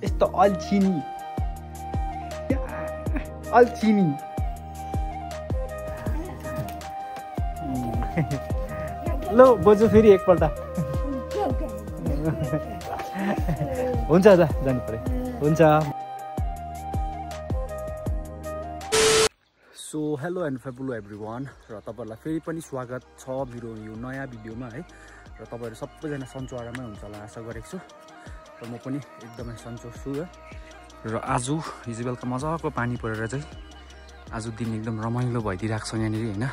यस्तो अल्छिनी अल्छिनी ल बोजू फेरि एकपल्ट हुन्छ दा जानु पर्यो हुन्छ सो हेलो एन्ड फेबुलो एभ्रिवान र तपाईहरुलाई फेरि पनि स्वागत छ मेरो यो नयाँ भिडियोमा है र तपाईहरु सबैजना सन्चो आरामै हुन्छ होला आशा गरेको छु र म पनि एकदमै सन्चो छु र आज हिजो बेलुका मजाको पानी परेर चाहिँ आज दिन एकदम रमाइलो भइदिरहेको छ यहाँनिर हैन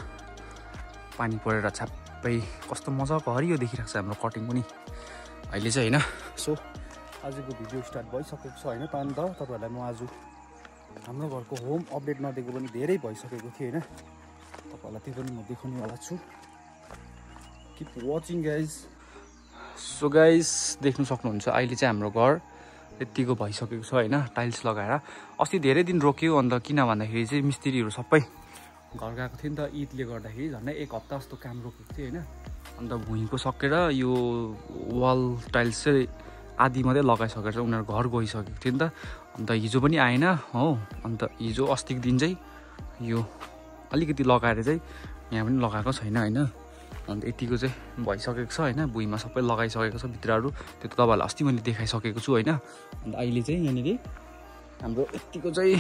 पानी परेर छाप्पै कस्तो मजाको हरियो देखिरहेको छ हाम्रो कटिङ पनि अहिले चाहिँ हैन सो आजको भिडियो स्टार्ट भइसकेको छ हैन त तपाईहरुलाई म आज हाम्रो घरको होम अपडेट नदिएको पनि धेरै भइसकेको थियो हैन तपाईहरुलाई त्यो पनि म देखाउनेवाला छु keep watching guys so guys देख्न सक्नुहुन्छ अहिले चाहिँ हाम्रो घर यतिको भइसकेको छ हैन टाइल्स लगाएर अस्ति धेरै दिन रोक्यो अन्त किन भन्दाखेरि चाहिँ मिस्त्रीहरु सबै घर गएको थियो नि त ईदले गर्दाखेरि झन्डै एक हप्ता जस्तो काम रोकेको थियो हैन अन्त भुइँको सकेर यो वाल टाइल्स चाहिँ आधी मात्रै लगाइसकेर चाहिँ उनीहरु घर गइसकेको थियो नि त अन्त हिजो पनि आएन हो अन्त हिजो अस्तिको दिन चाहिँ यो अलिकति लगाएर चाहिँ यहाँ पनि लगाएको छैन हैन अन्त यतिको चाहिँ भइसकेको छ हैन भुइँमा सबै लगाइसकेको छ भित्रहरु त्यो त तपाईहरुलाई अस्ति मैले देखाइसकेको छु हैन अन्त अहिले चाहिँ यहाँनिर हाम्रो यतिको चाहिँ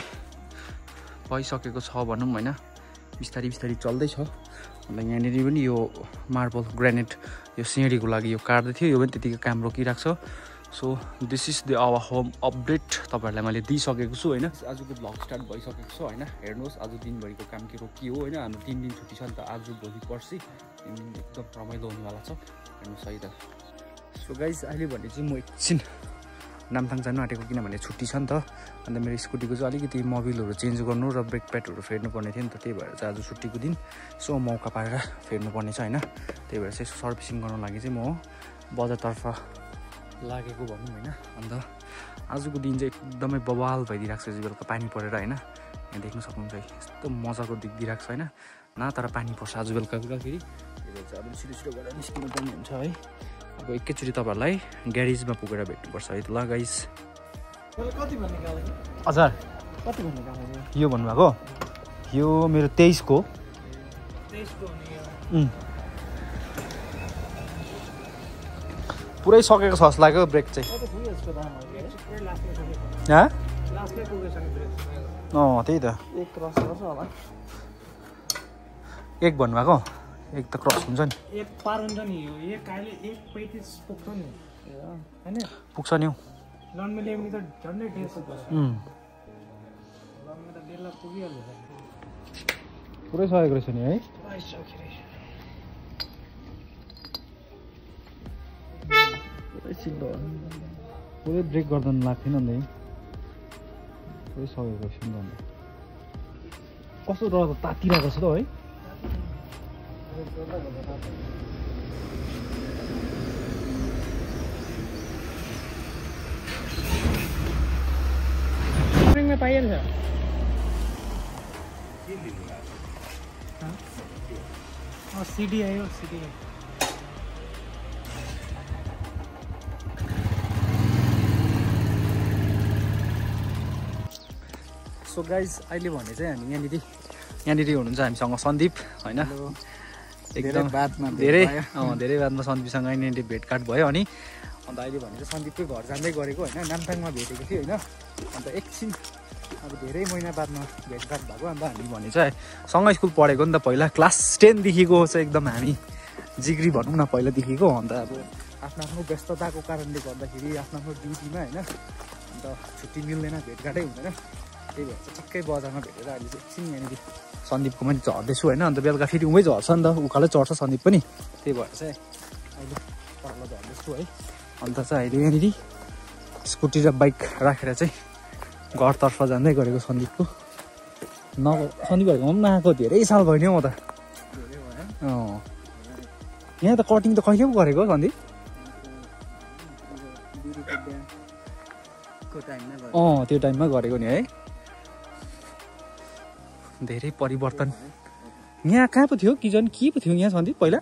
भइसकेको छ भनौं हैन बिस्तारै बिस्तारै चल्दै छ अन्त यहाँनिर पनि यो मार्बल ग्रेनाइट यो सिँढीको लागि यो काट्दै थियो यो पनि त्यतिकै काम रोकिरहेको छ so this is the our home update तपाईहरुलाई मैले दिइसकेको छु हैन आजको भ्लग स्टार्ट भइसकेको छ हैन हेर्नुहोस् आज दिनभरिको काम के रोकियो हैन हाम्रो 3 दिन छुट्टी छ नि त आज भोलि पर्सि 3 दिन एकदम रमाइलो हुनेवाला छ हेर्नुहोस् है त सो गाइज अहिले भने चाहिँ म एकछिन नामथाङ जानु आँटेको किनभने छुट्टी छ नि त अन्त मेरो स्कुटीको चाहिँ अलिकति मोबिलहरु चेन्ज गर्नु र ब्रेक प्याडहरु फेर्नु पर्ने थियो नि त त्यही भएर चाहिँ आज छुट्टीको दिन सो मौका पाएर फेर्नु पर्ने छ हैन त्यही भएर चाहिँ सर्भिसिङ गर्नु लागि चाहिँ म बजारतर्फ लागेको भनौं हैन अन्त आजको दिन चाहिँ एकदमै बवाल भइदिरहेको छ हिजो बेलुका पानी परेर हैन यहाँ देख्न सक्नुहुन्छ यस्तो मजाको देखिदिरहेको छ हैन न तर पानी पर्छ आज बेलुका फेरि त्यही भएर चाहिँ अब छिटो छिटो गरेर निस्किनु पर्ने हुन्छ है अब एकैचोटी तपाईहरुलाई ग्यारेजमा पुगेर भेट्नुपर्छ है त ल गाइस कति भन्ने गाले हजुर कति भन्ने गाले यो भन्नुभएको यो मेरो 23 को 23 को नि पुरै सकेको छ जस्तो लाग्यो ब्रेक चाहिँ त्यही त एक क्रस गर्छ होला एक भन्नुभएको एक त क्रस हुन्छ नि एक पार हुन्छ नि यो एक अहिले 1.35 पुग्छ नि हैन पुग्छ नि लन्डले पनि त झन्डै 150 पर्छ लन्डमा त 1.5 लाख पुगिहाल्छ पुरै सकेको रहेछ नि है पुरै सकेको पुरै ब्रेक गर्दा लाग्थेन नि पुरै सकेको रहेछ नि त कस्तो डर तातिरहेको छ त है में पाइहाल्छ सिडी आयो सिडी सो गाइज अहिले भने चाहिँ हामी यहाँनिर हुनुहुन्छ हामीसँग सन्दीप हैन एकदम धेरै बादमा सन्दीपसँग यहाँनिर भेटघाट भयो अनि अन्त अहिले भने चाहिँ सन्दीपकै घर जाँदै गरेको हैन नामथाङमा भेटेको थियो हैन अन्त एकछिन अब धेरै महिना बादमा भेटघाट भएको अन्त हामी भने चाहिँ सँगै स्कुल पढेको नि त पहिला क्लास 10 देखिको चाहिँ एकदम हामी जिग्री भनौँ न पहिलादेखिको अन्त अब आफ्नो आफ्नो व्यस्तताको कारणले गर्दाखेरि आफ्नो आफ्नो ड्युटीमा हैन अन्त छुट्टी मिल्दैन भेटघाटै हुँदैन त्यही भएर चाहिँ ठिक्कै बजारमा भेटेर अहिले चाहिँ एकछिन यहाँनिर सन्दीपको पनि झर्दैछु होइन अन्त बेलुका फेरि उमै झर्छ नि त उकालै चढ्छ सन्दीप पनि त्यही भएर चाहिँ अहिले पर झर्दैछु है अन्त चाहिँ अहिले यहाँनिर स्कुटी र बाइक राखेर चाहिँ घरतर्फ जाँदै गरेको सन्दीपको सन्दीपहरूको पनि नआएको धेरै साल भयो नि म त यहाँ त कटिङ त कहिले पो गरेको सन्दीप त्यो टाइममा गरेको नि है धेरै परिवर्तन यहाँ कहाँ पो थियो किचन के पो थियो यहाँ सन्दीप पहिला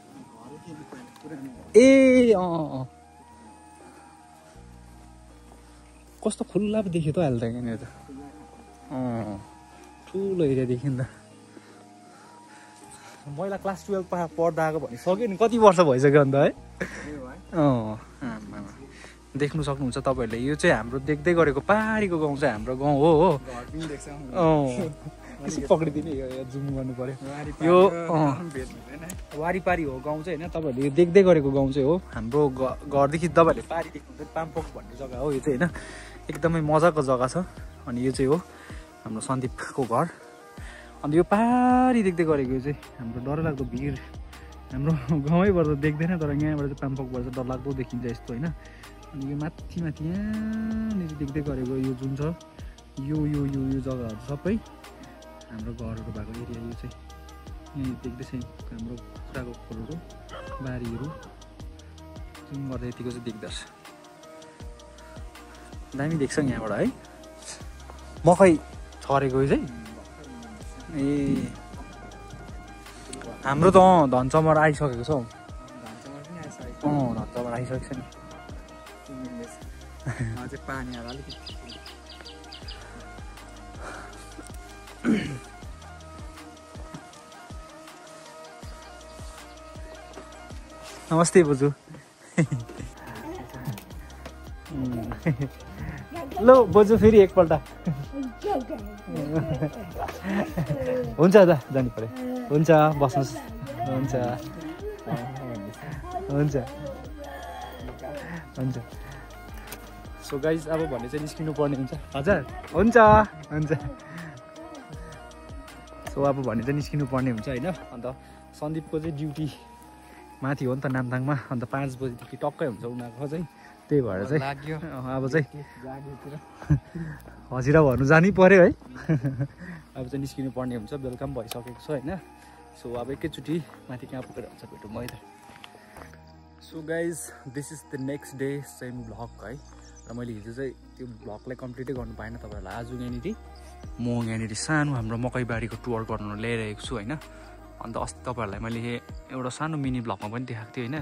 ए कस्तो खुल्ला पो देख्यो त अहिले त यहाँनिर त ठुलो एरिया देखियो नि त मैला क्लास 12 पढ्दा आएको भनिसक्यो नि कति वर्ष भइसक्यो अन्त है देख्नु सक्नुहुन्छ तपाईँहरूले यो चाहिँ हाम्रो देख्दै गरेको पारीको गाउँ चाहिँ हाम्रो गाउँ हो यसो पक्रिदिने यो जुम गर्नु पर्यो यो वारिपारी हो गाउँ चाहिँ होइन तपाईँहरूले यो देख्दै गरेको गाउँ चाहिँ हो हाम्रो घरदेखि तपाईँहरूले पारी देख्नुहुन्छ पाम्पोक भन्ने जग्गा हो यो चाहिँ होइन एकदमै मजाको जग्गा छ अनि यो चाहिँ हो हाम्रो सन्दीपको घर अन्त यो पारी देख्दै गरेको यो चाहिँ हाम्रो डरलाग्दो भिर हाम्रो गाउँैबाट देख्दैन तर यहाँबाट चाहिँ पाम्पोकबाट चाहिँ डरलाग्दो देखिन्छ यस्तो होइन अनि यो माथि यहाँनिर देख्दै गरेको यो जुन छ यो यो यो यो जग्गाहरू सबै हाम्रो घरहरू भएको एरिया यो चाहिँ यहीँ देख्दैछ हाम्रो कुखुराको खोरहरू बारीहरू जुन गर्दा यतिको चाहिँ देख्दछ दामी देख्छ यहाँबाट है मकै छरेको चाहिँ ए हाम्रो त धनचमर आइसकेको छ हौ धनचमर आइसकेको छ नि पानी अलिकति नमस्ते बोजू लो बोजू फेरि एकपल्ट हुन्छ दा जानु पर्यो हुन्छ बस्नुहोस् हुन्छ हुन्छ हुन्छ सो गाइज अब भने चाहिँ निस्किनु पर्ने हुन्छ हजुर हुन्छ हुन्छ सो अब भने चाहिँ निस्किनु पर्ने हुन्छ होइन अन्त सन्दीपको चाहिँ ड्युटी माथि हो नि त नामथाङमा अन्त 5 बजीदेखि टक्कै हुन्छ उनीहरूको चाहिँ त्यही भएर चाहिँ अब चाहिँ हजिरा भर्नु जानै पर्यो है अब चाहिँ निस्किनु पर्ने हुन्छ बेलुका पनि भइसकेको छ होइन सो अब एकैचोटि माथि कहाँ पुगेर हुन्छ भेटौँ मैले so guys this is the next day same vlog है र मैले हिजो चाहिँ त्यो भ्लगलाई कम्प्लिटै गर्नु पाएन तपाईँहरूलाई आज यहाँनिर म यहाँनिर सानो हाम्रो मकैबारीको टुर गर्नु ल्याइरहेको छु होइन अन्त अस्ति तपाईँहरूलाई मैले एउटा सानो मिनी भ्लगमा पनि देखाएको थिएँ होइन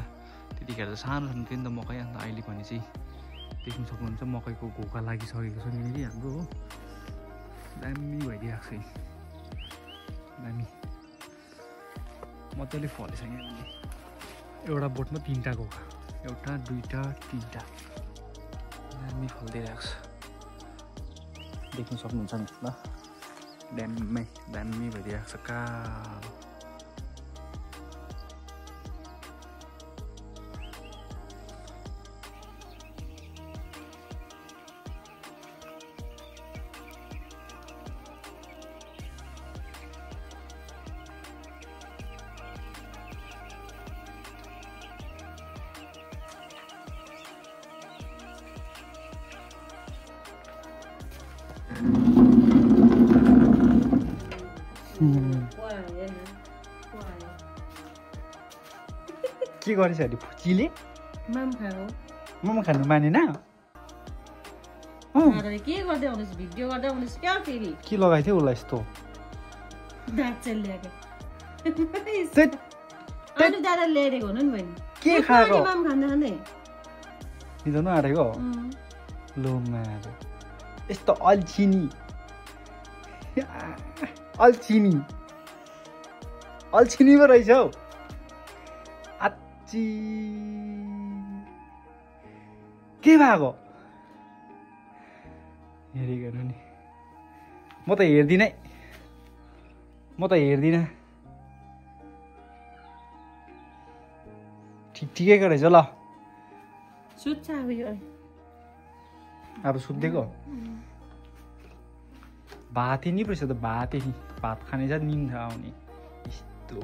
त्यतिखेर चाहिँ सानो सानो थियो नि त मकै अन्त अहिले भने चाहिँ देख्नु सक्नुहुन्छ मकैको घोका लागिसकेको छ यहाँनिर हाम्रो हो दामी भइदिएको छ दामी मजाले फलेछ यहाँनिर एउटा बोटमा 3टा घोका एउटा 2टा 3टा दामी फलिदिइरहेको छ देख्नु सक्नुहुन्छ नि ल दामी भइदिएको छ कालो के गरेछ अरे फुचीले मम खानु मानेन के गर्दै हुनुहुन्छ भिडियो गर्दै हुनुहुन्छ क्या फेरि के लगाइ थियो उसलाई यस्तो दाचल ल्याएको अनि दादा ल्याएको हुनु नि बहिनी के खाएको मम खान खाने निदाउनु आँटेको लो मारे यस्तो अल्छिनी अल्छिनी पो रहेछ हौ आच्ची के भएको हेरिगर्नु नि म त हेर्दिनँ ठिकैको रहेछ ल सुत्छ अब सुत्दिएको भाते नि रहेछ त भाते नि भात खाने जा निन्द आउने यस्तो